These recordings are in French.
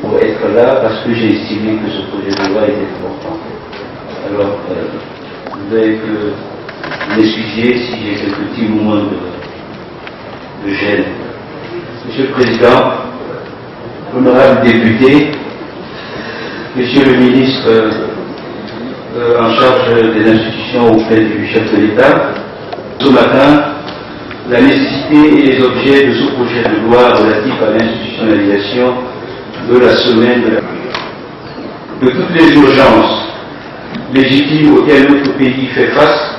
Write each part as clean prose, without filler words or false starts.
pour être là parce que j'ai estimé que ce projet de loi était important. Alors, vous devez m'excuser si j'ai quelques petits moments de gêne. Monsieur le Président, honorables députés, Monsieur le ministre en charge des institutions auprès du chef de l'État, ce matin, la nécessité et les objets de ce projet de loi relatif à l'institutionnalisation de la semaine de toutes les urgences légitimes auxquelles notre pays fait face,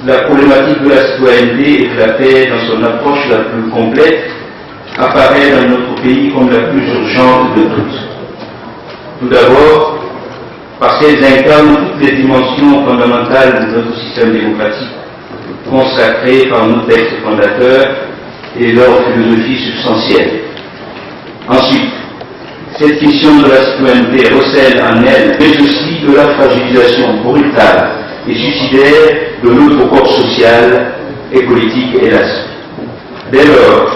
la problématique de la citoyenneté et de la paix dans son approche la plus complète apparaît dans notre pays comme la plus urgente de toutes. Tout d'abord, parce qu'elles incarnent toutes les dimensions fondamentales de notre système démocratique, consacrées par nos textes fondateurs et leur philosophie substantielle. Ensuite, cette question de la citoyenneté recèle en elle, mais aussi de la fragilisation brutale et suicidaire de notre corps social et politique, hélas. Dès lors,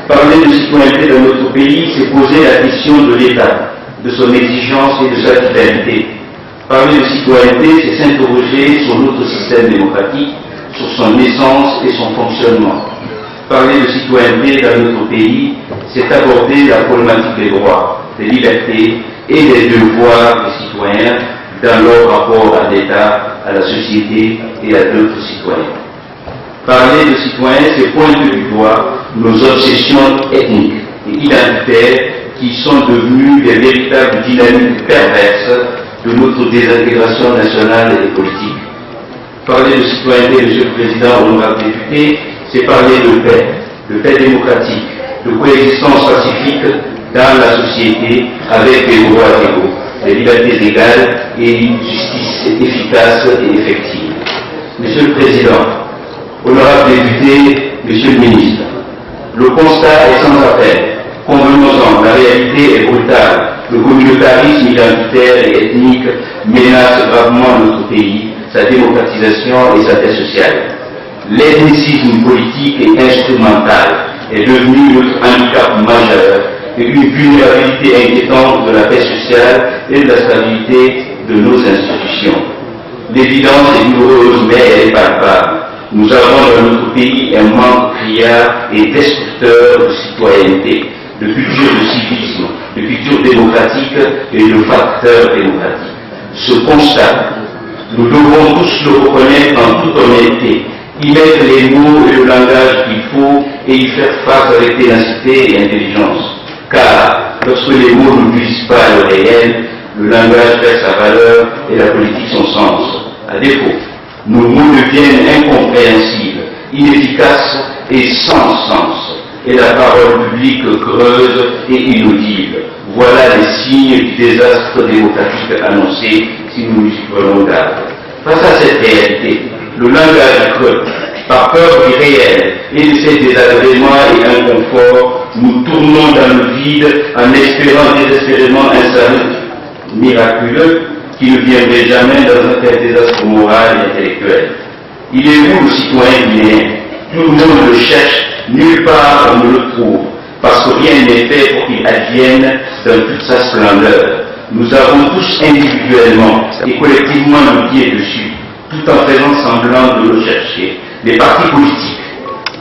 parler de citoyenneté dans notre pays, c'est poser la question de l'État, de son exigence et de sa vitalité. Parler de citoyenneté, c'est s'interroger sur notre système démocratique, sur son essence et son fonctionnement. Parler de citoyenneté dans notre pays, c'est aborder la problématique des droits, des libertés et des devoirs des citoyens dans leur rapport à l'État, à la société et à d'autres citoyens. Parler de citoyens, c'est pointer du doigt nos obsessions ethniques et identitaires qui sont devenues des véritables dynamiques perverses de notre désintégration nationale et politique. Parler de citoyenneté, Monsieur le Président, honorable député, c'est parler de paix démocratique, de coexistence pacifique dans la société avec des droits égaux, des libertés égales et une justice efficace et effective. Monsieur le Président, honorable député, Monsieur le Ministre, le constat est sans appel. Convenons-en, la réalité est brutale. Le communautarisme identitaire et ethnique menace gravement notre pays, sa démocratisation et sa paix sociale. L'ethnicisme politique et instrumental est devenu notre handicap majeur et une vulnérabilité inquiétante de la paix sociale et de la stabilité de nos institutions. L'évidence est douloureuse, mais elle est palpable. Nous avons dans notre pays un manque criard et destructeur de citoyenneté, de culture de civisme, de culture démocratique et de facteurs démocratiques. Ce constat, nous devons tous le reconnaître en toute honnêteté, y mettre les mots et le langage qu'il faut et y faire face avec ténacité et intelligence. Car lorsque les mots ne nuisent pas le réel, le langage perd sa valeur et la politique son sens. À défaut, nos mots deviennent incompréhensibles, inefficaces et sans sens. Et la parole publique creuse et inaudible. Voilà les signes du désastre démocratique annoncé si nous nous y prenons garde. Face à cette réalité, le langage creux, par peur du réel et de ses désagréments et inconforts, nous tournons dans le vide en espérant désespérément un salut miraculeux qui ne viendrait jamais dans un tel désastre moral et intellectuel. Il est où le citoyen guinéen? Tout le monde le cherche, nulle part on ne le trouve, parce que rien n'est fait pour qu'il advienne dans toute sa splendeur. Nous avons tous individuellement et collectivement le pied dessus, tout en faisant semblant de le chercher. Les partis politiques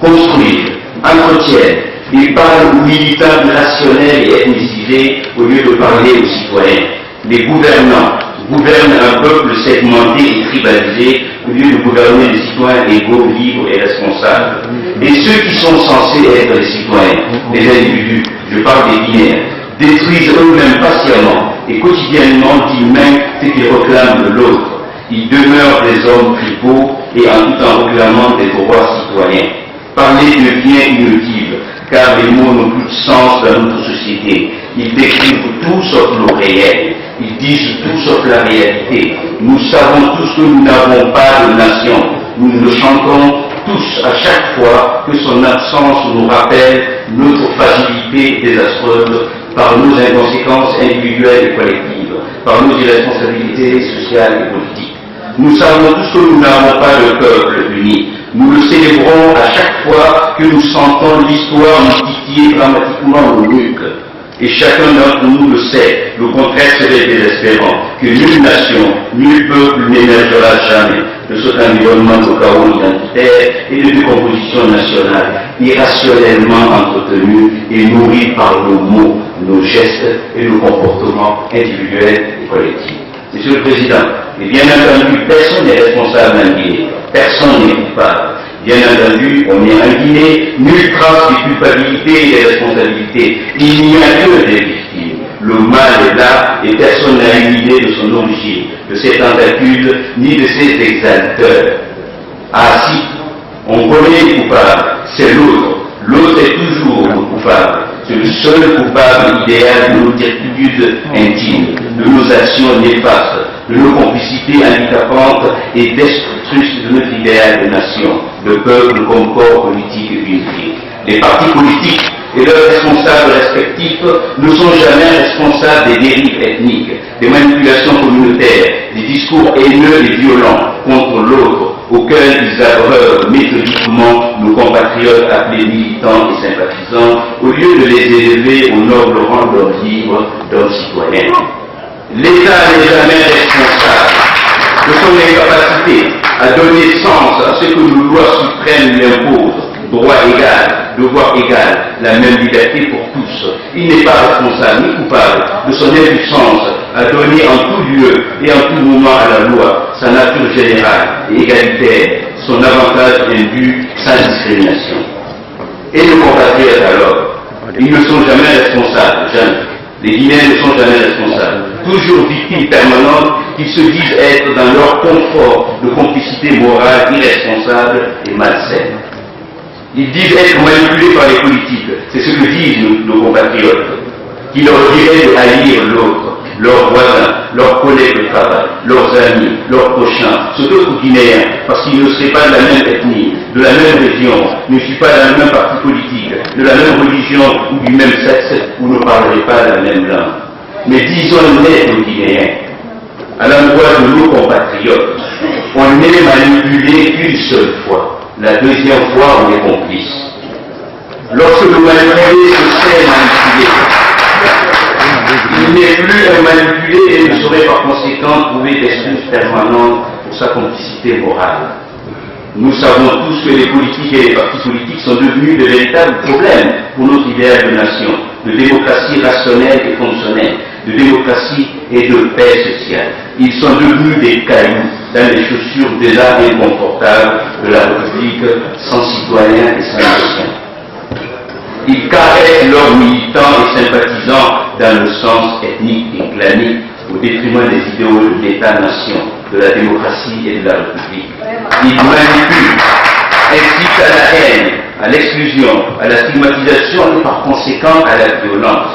construisent, entretiennent, ils parlent aux militants rationnels et ethnicisés au lieu de parler aux citoyens. Les gouvernants gouvernent un peuple segmenté et tribalisé au lieu de gouverner des citoyens égaux, libres et responsables. Et ceux qui sont censés être les citoyens, les individus, je parle des Guinéens, détruisent eux-mêmes patiemment et quotidiennement d'humains ce qu'ils réclament de l'autre. Ils demeurent des hommes tribaux et en tout en réclamant des droits citoyens. Parler devient inutile, car les mots n'ont plus de sens dans notre société. Ils décrivent tout sauf le réel. Ils disent tout sauf la réalité. Nous savons tous que nous n'avons pas de nation. Nous le chantons tous à chaque fois que son absence nous rappelle notre fragilité désastreuse par nos inconséquences individuelles et collectives, par nos irresponsabilités sociales et politiques. Nous savons tous que nous n'avons pas de peuple uni. Nous le célébrons à chaque fois que nous sentons l'histoire nous titiller dramatiquement nos nuques. Et chacun d'entre nous le sait, le contraire serait désespérant, que nulle nation, nul peuple n'émergera jamais de cet environnement de chaos identitaire et de décomposition nationale, irrationnellement entretenu et nourri par nos mots, nos gestes et nos comportements individuels et collectifs. Monsieur le Président, et bien entendu, personne n'est responsable en Guinée, personne n'est coupable. Bien entendu, on est en Guinée, nulle trace de culpabilité et de responsabilité. Il n'y a que des victimes. Le mal est là et personne n'a une idée de son origine, de ses tentacules, ni de ses exalteurs. Ah si, on connaît les coupables, c'est l'autre. L'autre est toujours le coupable. C'est le seul coupable idéal de nos turpitudes intimes, de nos actions néfastes, de nos complicités handicapantes et destructrices de notre idéal de nation, de peuple comme corps politique unifié. Les partis politiques et leurs responsables respectifs ne sont jamais responsables des dérives ethniques, des manipulations communautaires, des discours haineux et violents contre l'autre, auxquels ils abreuvent méthodiquement nos compatriotes appelés militants et sympathisants, au lieu de les élever au noble rang d'hommes libres, d'hommes citoyens. L'État n'est jamais responsable de son incapacité à donner sens à ce que nos lois suprêmes lui imposent. Droit égal, devoir égal, la même liberté pour tous. Il n'est pas responsable ni coupable de son impuissance à donner en tout lieu et en tout moment à la loi sa nature générale et égalitaire, son avantage indu sans discrimination. Et nos compatriotes alors, ils ne sont jamais responsables, jamais. Les Guinéens ne sont jamais responsables, toujours victimes permanentes qu'ils se disent être dans leur confort de complicité morale irresponsable et malsaine. Ils disent être manipulés par les politiques, c'est ce que disent nos compatriotes, qui leur diraient de haïr l'autre, leurs voisins, leurs collègues de travail, leurs amis, leurs prochains, ceux d'autres Guinéens, parce qu'ils ne seraient pas de la même ethnie, de la même région, ne suivent pas dans le même parti politique, de la même religion ou du même sexe, ou ne parleraient pas la même langue. Mais disons net aux Guinéens, à l'endroit de nos compatriotes, on n'est manipulé qu'une seule fois. La deuxième fois, on est complice. Lorsque le manipulé se sait manipuler, il n'est plus un manipulé et ne saurait par conséquent trouver d'excuses permanentes pour sa complicité morale. Nous savons tous que les politiques et les partis politiques sont devenus de véritables problèmes pour notre idéal de nation, de démocratie rationnelle et fonctionnelle, de démocratie et de paix sociale. Ils sont devenus des cailloux dans les chaussures déjà inconfortables de la République sans citoyens et sans nation. Ils caressent leurs militants et sympathisants dans le sens ethnique et clanique au détriment des idéaux de l'État-nation, de la démocratie et de la République. Ils manipulent, incitent à la haine, à l'exclusion, à la stigmatisation et par conséquent à la violence.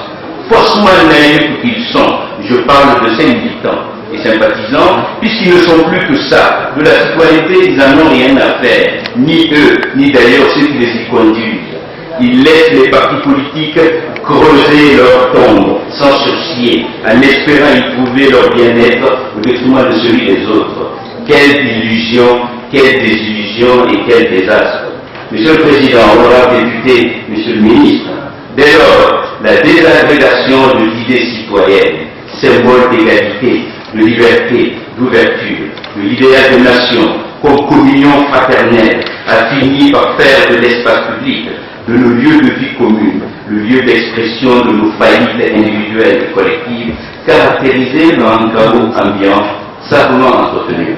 Faussement naïfs qu'ils sont, je parle de ces militants et sympathisants, puisqu'ils ne sont plus que ça. De la citoyenneté, ils n'en ont rien à faire, ni eux, ni d'ailleurs ceux qui les y conduisent. Ils laissent les partis politiques creuser leur tombe, sans sursier, en espérant y trouver leur bien-être au détriment de celui des autres. Quelle illusion, quelle désillusion et quel désastre. Monsieur le Président, honorable député, Monsieur le Ministre, dès lors, la désagrégation de l'idée citoyenne, symbole d'égalité, de liberté, d'ouverture, de l'idéal de nation, comme communion fraternelle, a fini par faire de l'espace public, de nos lieux de vie commune, le lieu d'expression de nos faillites individuelles et collectives, caractérisé dans un chaos ambiant savamment entretenu.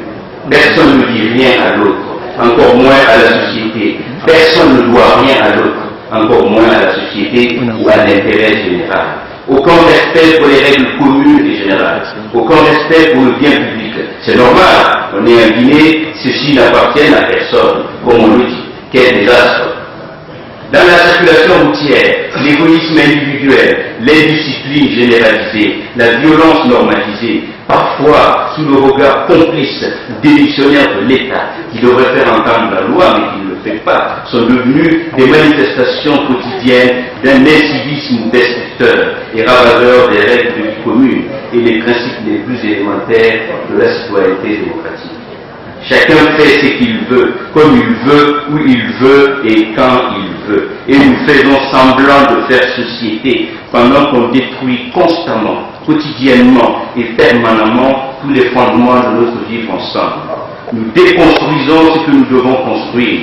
Personne ne dit rien à l'autre, encore moins à la société. Personne ne doit rien à l'autre, encore moins à la société ou à l'intérêt général. Aucun respect pour les règles communes et générales. Aucun respect pour le bien public. C'est normal, on est en Guinée, ceci n'appartient à personne, comme on le dit. Quel désastre! Dans la circulation routière, l'égoïsme individuel, l'indiscipline généralisée, la violence normalisée, parfois sous le regard complice, démissionnaire de l'État, qui devrait faire entendre la loi mais qui ne le fait pas, sont devenus des manifestations quotidiennes d'un incivisme destructeur et ravageur des règles de vie commune et les principes les plus élémentaires de la citoyenneté démocratique. Chacun fait ce qu'il veut, comme il veut, où il veut et quand il veut. Et nous faisons semblant de faire société pendant qu'on détruit constamment, quotidiennement et permanemment tous les fondements de notre vivre ensemble. Nous déconstruisons ce que nous devons construire.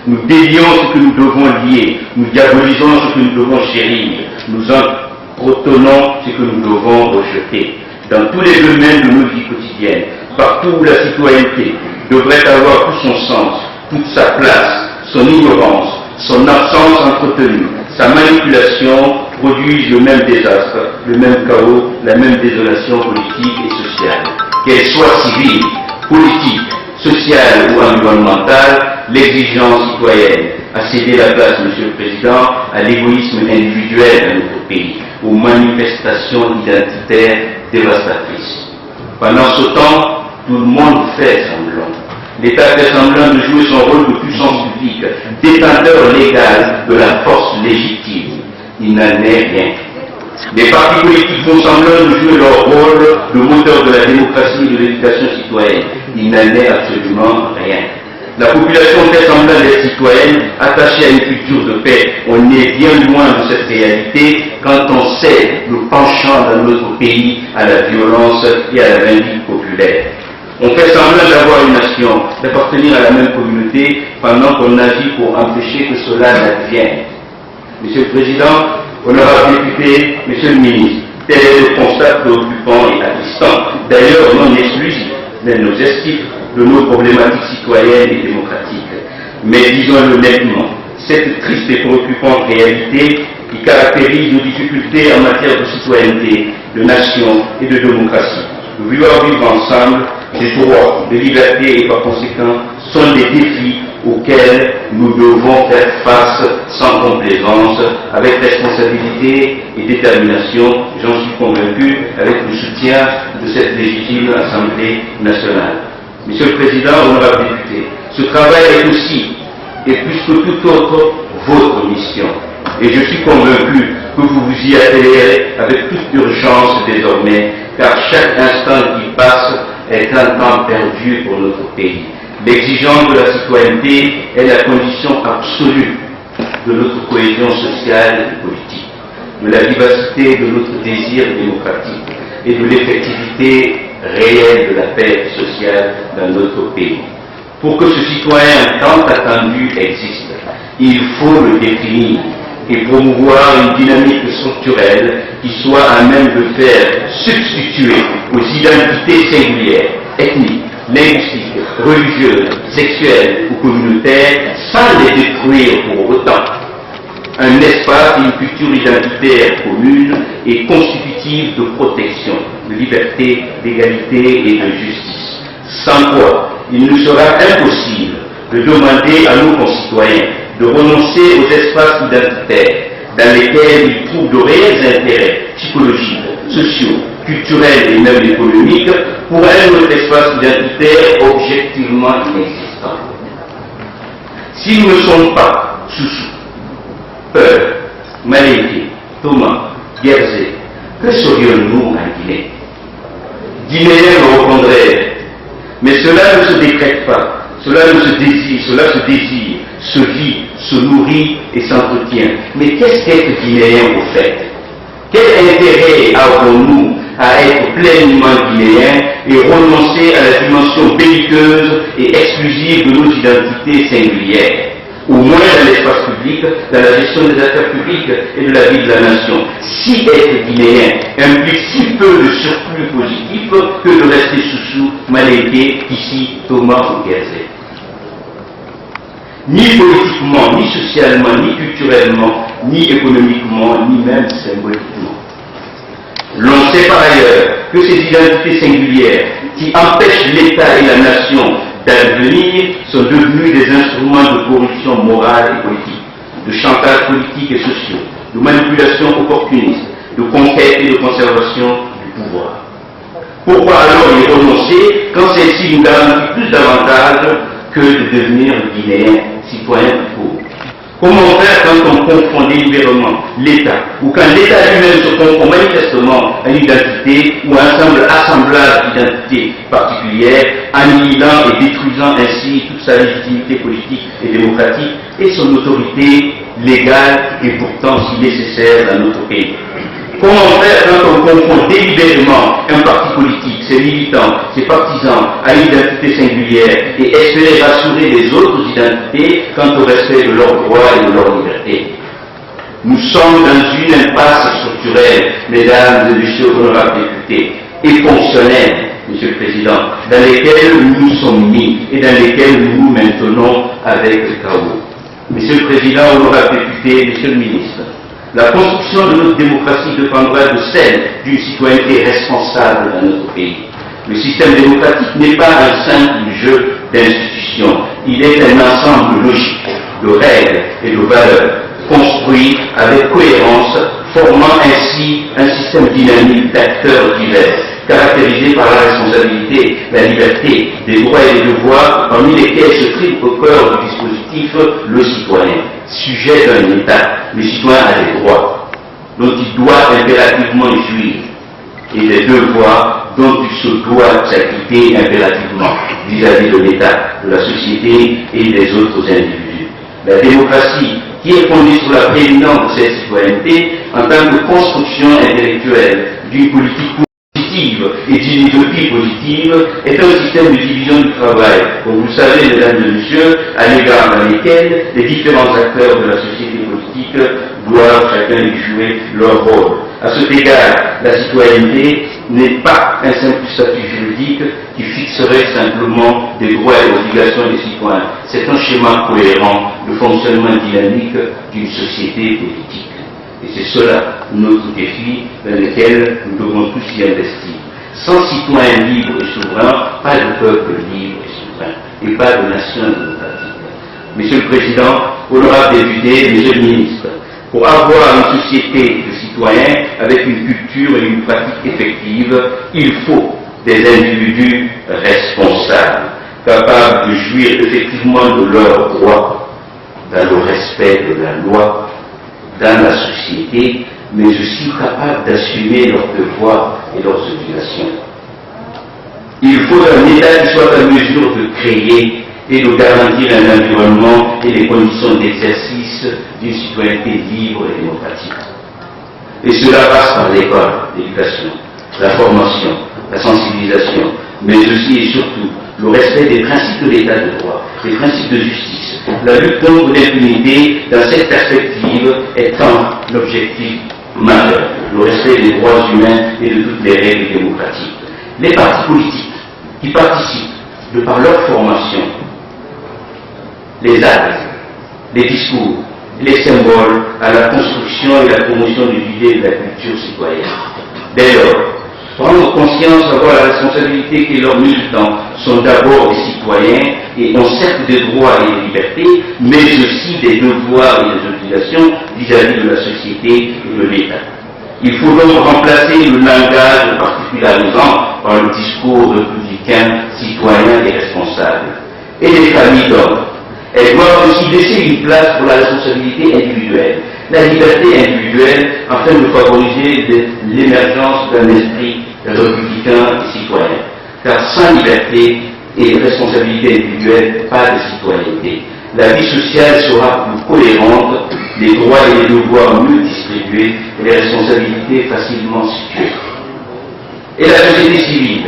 Nous délions ce que nous devons lier. Nous diabolisons ce que nous devons chérir. Nous entretonnons ce que nous devons rejeter. Dans tous les domaines de nos vies quotidiennes, partout où la citoyenneté devrait avoir tout son sens, toute sa place, son ignorance, son absence entretenue, sa manipulation produisent le même désastre, le même chaos, la même désolation politique et sociale. Qu'elle soit civile, politique, sociale ou environnementale, l'exigence citoyenne a cédé la place, Monsieur le Président, à l'égoïsme individuel de notre pays, aux manifestations identitaires dévastatrices. Pendant ce temps, tout le monde fait semblant. L'État fait semblant de jouer son rôle de puissance publique, détenteur légal de la force légitime. Il n'en est rien. Les partis politiques font semblant de jouer leur rôle de moteur de la démocratie et de l'éducation citoyenne. Il n'en est absolument rien. La population fait semblant d'être citoyenne, attachée à une culture de paix. On est bien loin de cette réalité quand on sait le penchant dans notre pays à la violence et à la vindicte populaire. On fait semblant d'avoir une nation, d'appartenir à la même communauté, pendant qu'on agit pour empêcher que cela n'advienne. Monsieur le Président, honorable député, Monsieur le ministre, tel est le constat préoccupant et attristant, d'ailleurs non exclusif, mais nos esquifs de nos problématiques citoyennes et démocratiques. Mais disons-le nettement, cette triste et préoccupante réalité qui caractérise nos difficultés en matière de citoyenneté, de nation et de démocratie, de vouloir vivre ensemble, des droits, de liberté et par conséquent sont des défis auxquels nous devons faire face sans complaisance, avec responsabilité et détermination, j'en suis convaincu, avec le soutien de cette légitime Assemblée nationale. Monsieur le Président, honorable député, ce travail est aussi, et plus que tout autre, votre mission. Et je suis convaincu que vous vous y attellerez avec toute urgence désormais, car chaque instant qui passe est un temps perdu pour notre pays. L'exigence de la citoyenneté est la condition absolue de notre cohésion sociale et politique, de la vivacité de notre désir démocratique et de l'effectivité réelle de la paix sociale dans notre pays. Pour que ce citoyen tant attendu existe, il faut le définir et promouvoir une dynamique structurelle qui soit à même de faire substituer aux identités singulières, ethniques, linguistiques, religieuses, sexuelles ou communautaires, sans les détruire pour autant, un espace et une culture identitaire commune et constitutive de protection, de liberté, d'égalité et de justice. Sans quoi, il nous sera impossible de demander à nos concitoyens de renoncer aux espaces identitaires dans lesquels ils trouvent de réels intérêts psychologiques, sociaux, culturels et même économiques pour un autre espace identitaire objectivement inexistant. Si nous ne sommes pas Soussou, Peur, Maléké, Thomas, Guérzé, que serions-nous en Guinée? Guinéens me répondraient, mais cela ne se décrète pas, cela se désire, se vit, se nourrit et s'entretient. Mais qu'est-ce qu'être Guinéen au fait? Quel intérêt avons-nous à être pleinement Guinéens et renoncer à la dimension belliqueuse et exclusive de nos identités singulières? Au moins dans l'espace public, dans la gestion des affaires publiques et de la vie de la nation. Si être guinéen implique si peu de surplus positif que de rester Soussou, Maléké, ici, Thomas ou Guérzé. Ni politiquement, ni socialement, ni culturellement, ni économiquement, ni même symboliquement. L'on sait par ailleurs que ces identités singulières qui empêchent l'État et la nation d'advenir sont devenus des instruments de corruption morale et politique, de chantage politique et social, de manipulation opportuniste, de conquête et de conservation du pouvoir. Pourquoi alors y renoncer quand celle-ci nous garantit plus d'avantages que de devenir Guinéens, citoyens tout court? Comment faire quand on confond délibérément l'État, ou quand l'État lui-même se confond manifestement à une identité ou à un assemblage d'identités particulières, annihilant et détruisant ainsi toute sa légitimité politique et démocratique et son autorité légale et pourtant si nécessaire dans notre pays? Comment faire quand on confond délibérément un parti politique, ses militants, ses partisans à une identité singulière et espérer rassurer les autres identités quant au respect de leurs droits et de leurs libertés? Nous sommes dans une impasse structurelle, mesdames et messieurs honorables députés, et fonctionnelle, monsieur le Président, dans lesquelles nous nous sommes mis et dans lesquelles nous nous maintenons avec le chaos. Monsieur le Président, honorables députés, monsieur le ministre, la construction de notre démocratie dépendra de celle d'une citoyenneté responsable dans notre pays. Le système démocratique n'est pas un simple jeu d'institutions, il est un ensemble logique de règles et de valeurs, construit avec cohérence, formant ainsi un système dynamique d'acteurs divers, caractérisé par la responsabilité, la liberté, des droits et des devoirs, parmi lesquels se trouve au cœur du dispositif le citoyen. Sujet d'un État, le citoyen a des droits dont il doit impérativement jouir et des devoirs dont il se doit s'acquitter impérativement vis-à-vis de l'État, de la société et des autres individus. La démocratie, qui est fondée sur la prééminence de cette citoyenneté en tant que construction intellectuelle d'une politique positive et d'une utopie positive, est un système de division du travail, comme vous le savez, mesdames et messieurs, à l'égard dans lesquels les différents acteurs de la société politique doivent chacun y jouer leur rôle. À cet égard, la citoyenneté n'est pas un simple statut juridique qui fixerait simplement des droits et obligations des citoyens. C'est un schéma cohérent de fonctionnement dynamique d'une société politique. Et c'est cela notre défi dans lequel nous devons tous y investir. Sans citoyens libres et souverains, pas de peuple libre et souverain, et pas de nation démocratique. Monsieur le Président, honorables députés, Monsieur le Ministre, pour avoir une société de citoyens avec une culture et une pratique effective, il faut des individus responsables, capables de jouir effectivement de leurs droits, dans le respect de la loi, dans la société, mais aussi capables d'assumer leurs devoirs et leurs obligations. Il faut un État qui soit en mesure de créer et de garantir un environnement et les conditions d'exercice d'une citoyenneté libre et démocratique. Et cela passe par l'école, l'éducation, la formation, la sensibilisation, mais aussi et surtout le respect des principes de l'état de droit, des principes de justice. La lutte contre l'impunité, dans cette perspective, étant l'objectif majeur, le respect des droits humains et de toutes les règles démocratiques. Les partis politiques qui participent, de par leur formation, les actes, les discours, les symboles à la construction et la promotion de l'idée de la culture citoyenne. Dès lors, prendre conscience, avoir la responsabilité que leurs militants sont d'abord des citoyens et ont certes des droits et des libertés, mais aussi des devoirs et des obligations vis-à-vis de la société et de l'État. Il faut donc remplacer le langage particularisant par le discours républicain, citoyen et responsable. Et les familles d'hommes, elles doivent aussi laisser une place pour la responsabilité individuelle, la liberté individuelle, afin de favoriser l'émergence d'un esprit républicain et citoyen. Car sans liberté et responsabilité individuelle, pas de citoyenneté. La vie sociale sera plus cohérente, les droits et les devoirs mieux distribués et les responsabilités facilement situées. Et la société civile,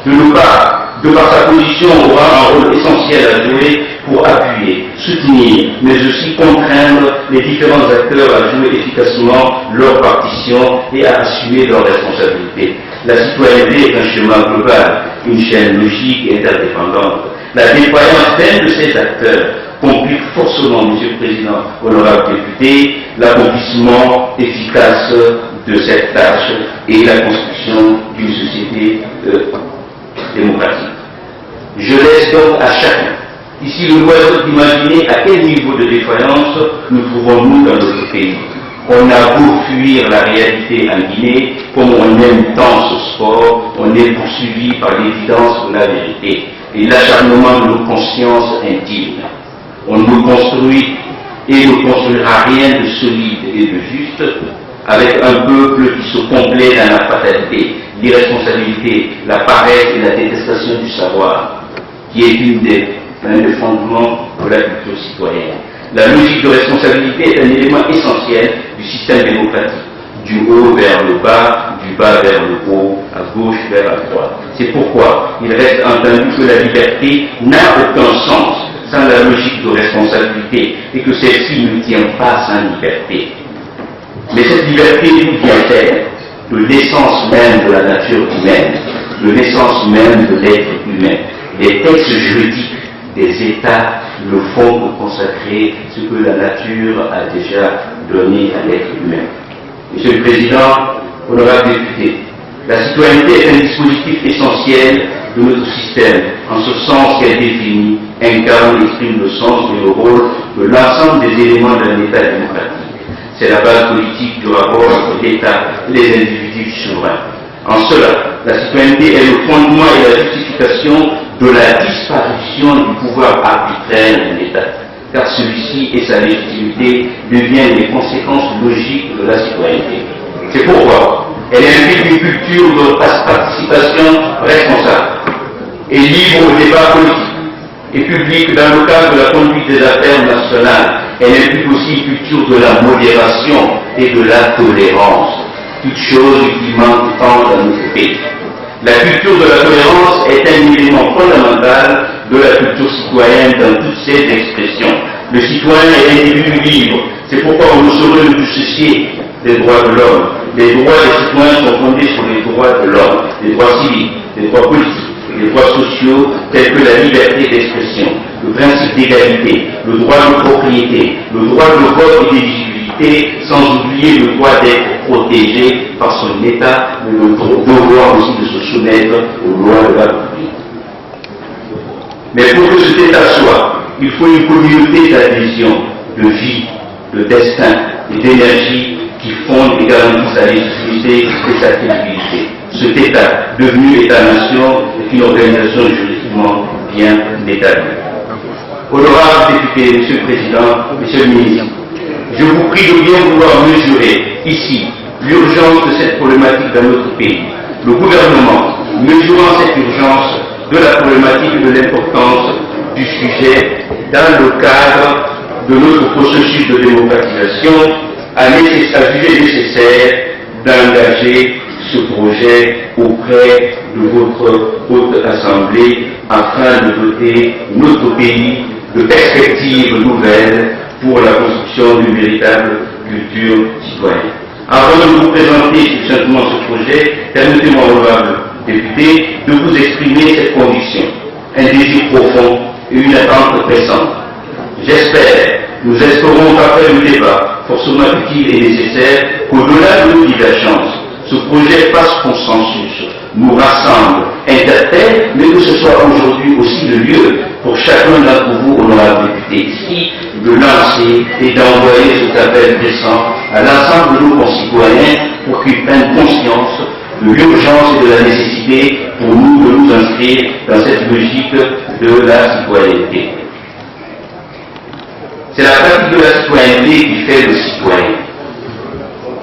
de par sa position, aura un rôle essentiel à jouer pour appuyer, soutenir, mais aussi contraindre les différents acteurs à jouer efficacement leur partition et à assumer leurs responsabilités. La citoyenneté est un schéma global, une chaîne logique et interdépendante. La défaillance d'un de ces acteurs complique forcément, Monsieur le Président, honorable député, l'accomplissement efficace de cette tâche et la construction d'une société démocratique. Je laisse donc à chacun, ici le loisir d'imaginer à quel niveau de défaillance nous trouvons-nous dans notre pays. On a beau fuir la réalité en Guinée, comme on aime tant ce sport, on est poursuivi par l'évidence de la vérité et l'acharnement de nos consciences intimes. On nous construit et ne construira rien de solide et de juste avec un peuple qui se complaît dans la fatalité, l'irresponsabilité, la paresse et la détestation du savoir, qui est un des fondements de la culture citoyenne. La logique de responsabilité est un élément essentiel du système démocratique, du haut vers le bas, du bas vers le haut, à gauche vers la droite. C'est pourquoi il reste entendu que la liberté n'a aucun sens sans la logique de responsabilité et que celle-ci ne tient pas sans liberté. Mais cette liberté, d'où vient-elle? De l'essence même de la nature humaine, de l'essence même de l'être humain. Les textes juridiques des États ne font que consacrer ce que la nature a déjà donné à l'être humain. Monsieur le Président, honorables députés, la citoyenneté est un dispositif essentiel de notre système, en ce sens qu'elle définit, incarne et exprime le sens et le rôle de l'ensemble des éléments d'un État démocratique. C'est la base politique du rapport entre l'État et les individus souverains. En cela, la citoyenneté est le fondement et la justification de la disparition du pouvoir arbitraire d'un État, car celui-ci et sa légitimité deviennent les conséquences logiques de la citoyenneté. C'est pourquoi elle implique une culture de participation responsable et libre au débat politique et public dans le cadre de la conduite des affaires nationales. Elle implique aussi une culture de la modération et de la tolérance, toutes choses qui manquent tant dans notre pays. La culture de la tolérance est un élément fondamental de la culture citoyenne dans toutes ses expressions. Le citoyen est un individu libre, c'est pourquoi on ne saurait nous dissocier des droits de l'homme. Les droits des citoyens sont fondés sur les droits de l'homme, les droits civiques, les droits politiques, les droits sociaux tels que la liberté d'expression, le principe d'égalité, le droit de propriété, le droit de vote et d'éligibilité, sans oublier le droit d'être protégé par son État, mais le devoir aussi de se soumettre aux lois de la République. Mais pour que cet État soit, il faut une communauté d'adhésion, de vie, de destin et d'énergie qui fonde et garantit sa légitimité et sa crédibilité. Cet État, devenu État-nation, est une organisation juridiquement bien établie. Honorables députés, Monsieur le Président, Monsieur le Ministre, je vous prie de bien vouloir mesurer ici l'urgence de cette problématique dans notre pays. Le gouvernement, mesurant cette urgence de la problématique et de l'importance du sujet dans le cadre de notre processus de démocratisation, a jugé nécessaire d'engager ce projet auprès de votre haute assemblée afin de doter notre pays de perspectives nouvelles pour la construction d'une véritable culture citoyenne. Avant de vous présenter succinctement ce projet, permettez-moi, honorable député, de vous exprimer cette conviction, un désir profond et une attente pressante. J'espère, nous espérons qu'après le débat, forcément utile et nécessaire, qu'au-delà de nos divergences, ce projet fasse consensus, nous rassemble, interpelle, mais que ce soit aujourd'hui aussi le lieu pour chacun d'entre vous, honorables députés ici, de lancer et d'envoyer cet appel pressant à l'ensemble de nos concitoyens pour qu'ils prennent conscience de l'urgence et de la nécessité pour nous de nous inscrire dans cette logique de la citoyenneté. C'est la pratique de la citoyenneté qui fait le citoyen.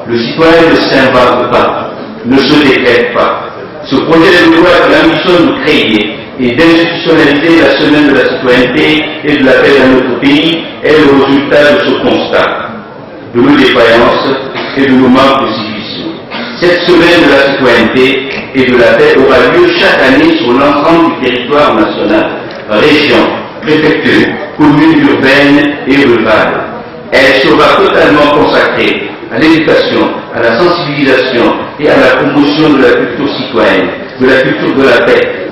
Le citoyen ne s'invente pas, ne se décrète pas. Ce projet de loi a l'ambition de créer et d'institutionnaliser la semaine de la citoyenneté et de la paix dans notre pays est le résultat de ce constat, de nos défaillances et de nos manques de civilisation. Cette semaine de la citoyenneté et de la paix aura lieu chaque année sur l'ensemble du territoire national, régions, préfectures, communes urbaines et rurales. Elle sera totalement consacrée à l'éducation, à la sensibilisation et à la promotion de la culture citoyenne, de la culture de la paix,